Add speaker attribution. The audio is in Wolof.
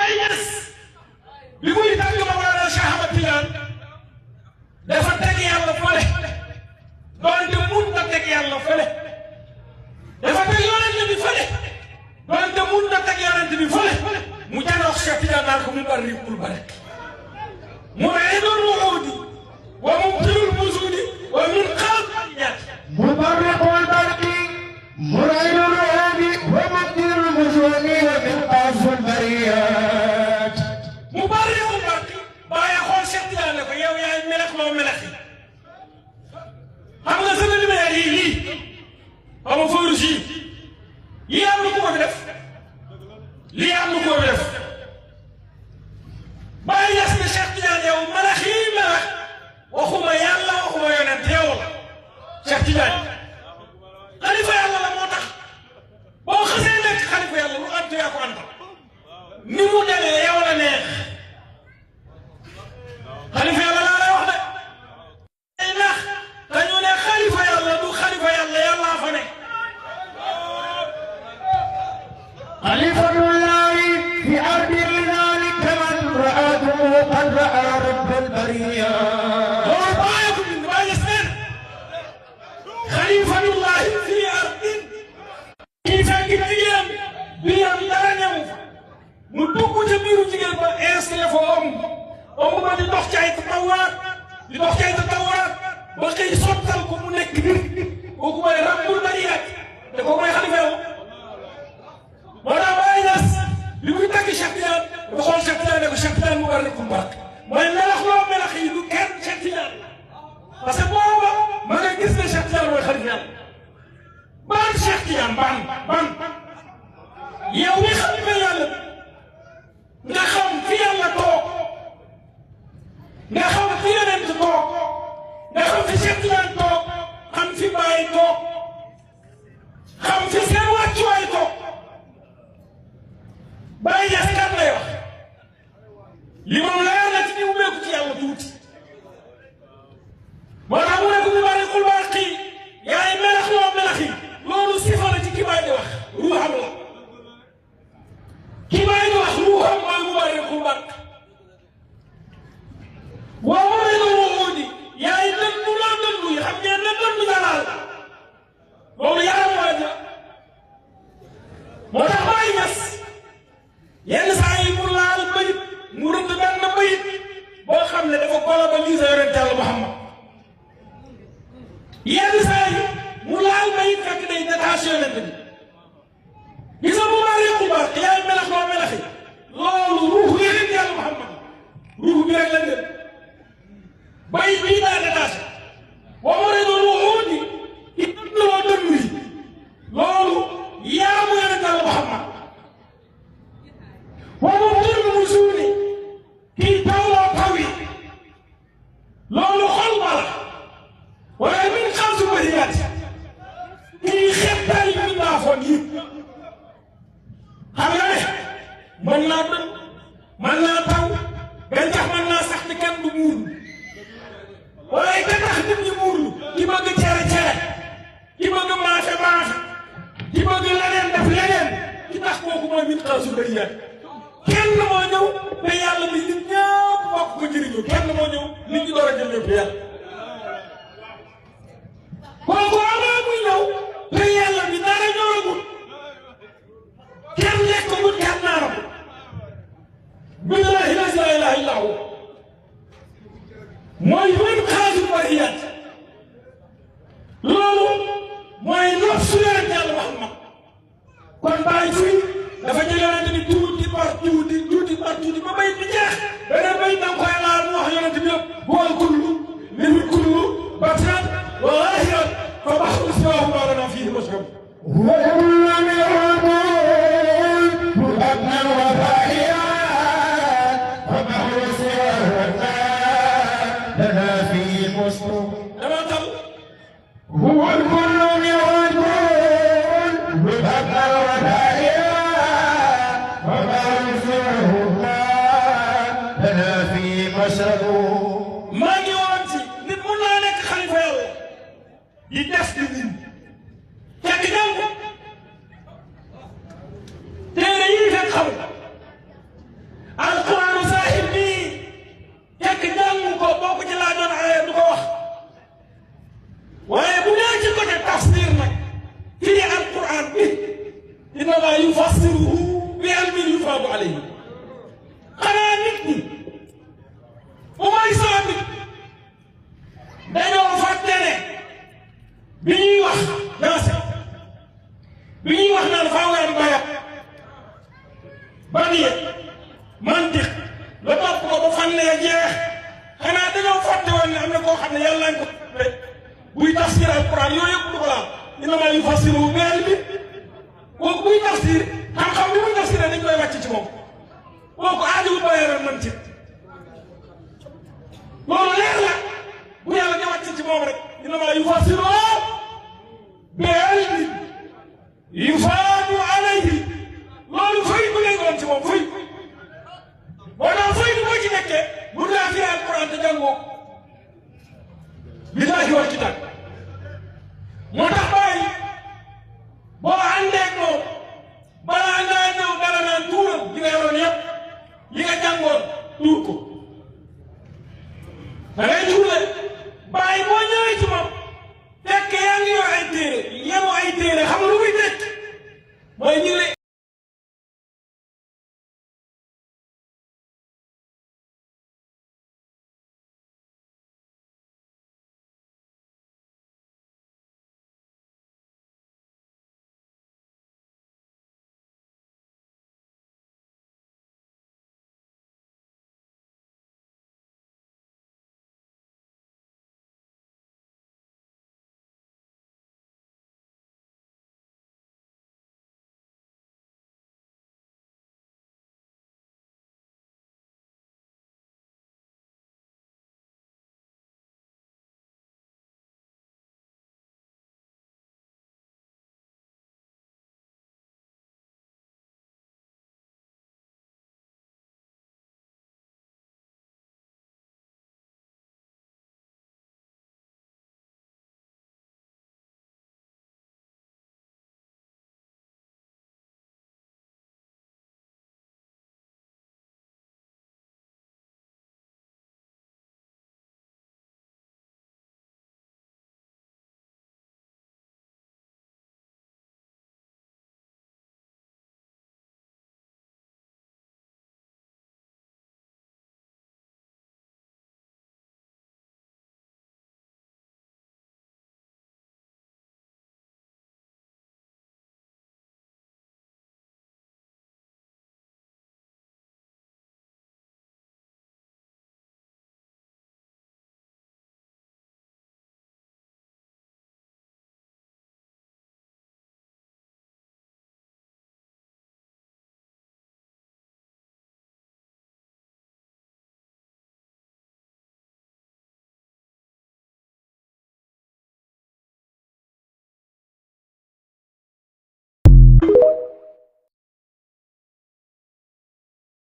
Speaker 1: ay Ñas bi muy tàgg Mawlana Cheikh Ahmad Tidiane dafa teg yàlla fële doonte mun na teg yàlla fële dafa teg yonent bi fële doonte mun na teg yonent bi fële mu janox Cheikh Tidiane naan ko mu bari kul barek mu aidul wuudi wa mubtilul busudi wa min xalq ñaat mubarriqul barqi muraidul wuudi wa mubtilul busudi wa min xalq bariyat mubarriqul barqi bàyyi xool Cheikh Tidiane ne ko yow yaay melex loo melex yi xam nga sama lumière yi lii xam nga foofu si yii am na ku ko fi def lii am na ku ko fi def bàyyi Ñas ne Cheikh Tidiane yow melex yi melex waxuma yàlla waxuma yonent yow la Cheikh Tidiane xalifa yàlla la moo tax boo xasee nekk xalifa yàlla lu antu yaa ko antal ni mu demee yow la neex xalifa yàlla laa lay wax de ay nax dañu ne xalifa yàlla du xalifa yàlla yàllaa fa ne xalifatullahi fi ardi lidalika man ra'ahu qad ra'a rabbal bariya loolu bàyyi ko bind bàyyi seen xalifatullahi fi ardi kii fekk jigéen bi am dara ñëw fa mu dugg ca biiru jigéen ba installé fa om ba di dox ci ay tatawaat di dox ci ay tatawaat ba xëy sottal ko mu nekk nit kooku mooy rabbul bariyaat te kooku mooy xalifa yow moo tax Baye Ñas bi muy tàgg Cheikh Tidiane dafa xool Cheikh Tidiane ne ko Cheikh Tidiane mu bari kum barke mooy melax loo melax yi du kenn Cheikh Tidiane parce que booba ma nga gis ne Cheikh Tidiane mooy xalifa yàlla ban Cheikh Tidiane ban yow mi xalifa yàlla nga xam fi yàlla toog nga xam fi yonent toog nga xam fi Cheikh Tidiane toog xam fi Baye toog xam fi seen wàccuwaay toog Baye Ñas kan lay wax li moom leer na ci ni mu bekku ci yàlla tuuti moo tax mu ne ko mu bari xul barqi yaay melax loo melax yi loolu sifa la ci ki Baye di wax ruuxam la ki Baye di wax ruuxam mooy mu bari xul barqi waaw mooy la wuudi yaay dënnu loo dënnu yi xam ngeen ne dënnu jalaal loolu yaram waa ja moo tax Baye Ñas yenn saa yi mu laal bayit mu rëdd benn bayit boo xam ne dafa globalisé yonent Yàlla Muhammad yenn saa yi mu laal bayit fekk day détaché yonent bi gis nga bu bari xul barqi yaay melax loo melaxi loolu ruuxu yonent Yàlla Muhammad ruuxu bi rek la ngeen bay bii daa détaché wa maridul wuudi loo dënnu yi loolu yaamu yonent Yàlla Muhammad wa mubtilul busudi kii tawloo taw yi loolu xol ba la waaye min xalsu bariyaat kii xettali mi naa foon yi xam nga ne mën naa dën mën naa taw gàncax mën naa sax te kenn du muur waaye ka tax nit ñi muurlu ki bëgg cere ki bëgg maafe ki bëgg leneen def leneen ki tax kooku mooy min xalsu bariyaat kenn moo ñëw te yàlla bi nit ñëpp bokk ko njëriñoo kenn moo ñëw nit ñi door a jël lépp yàlla kooku amaa muy ñëw te yàlla bi dara ñoragul kenn lekkagul kenn naanagul billahi la ilaha illa hu mooy min xaasul bariyaat loolu mooy nafsu yonent Yàlla Muhammad kon bàyyi fii dafa jël yonent bi tuuti par tuuti ba bayit bi jeex beneen bayit da nga koy laal mu wax yonent bi yëpp huwal kullu minhu kullu batinan wa zaahiran fa bahru siwaahu maa lanaa fiihi mashhad huwa kullu minhu abnan wa zaahiran fa bahru siwaahu maa lanaa fiihi mashhad dama tal huwa kullu minhu abnan wa zaahiran maa ngi woon ci nit mun naa nekk xalifa yàlla di def di nit fekk jàng téere yi fekk xamul la topp ko ba fan lee jeex xanaa dañoo fàtte woon ne am na koo xam ne yàlla nañ ko rek buy tafsir alquran yooyu yëpp du ko laal innamaa yufassiru bi ilmi kooku buy tafsir xam-xam bi muy tafsir dañ koy wàcc ci moom kooku aajowul ba yaram man ci loolu leer la bu yàlla di wàcc ci moom rek innamaa yufassiru bi ilmi yufaadu alayhi loolu fay bu lay doon ci moom fay boo daan fay boo ci nekkee bu daa firi alquran te jàngoo billaahi wal kitaab moo tax bàyyi boo àndee ak moom balaa ngaa ñëw dara naan tuuram li nga yoroon yëpp li nga jàngoon tuur ko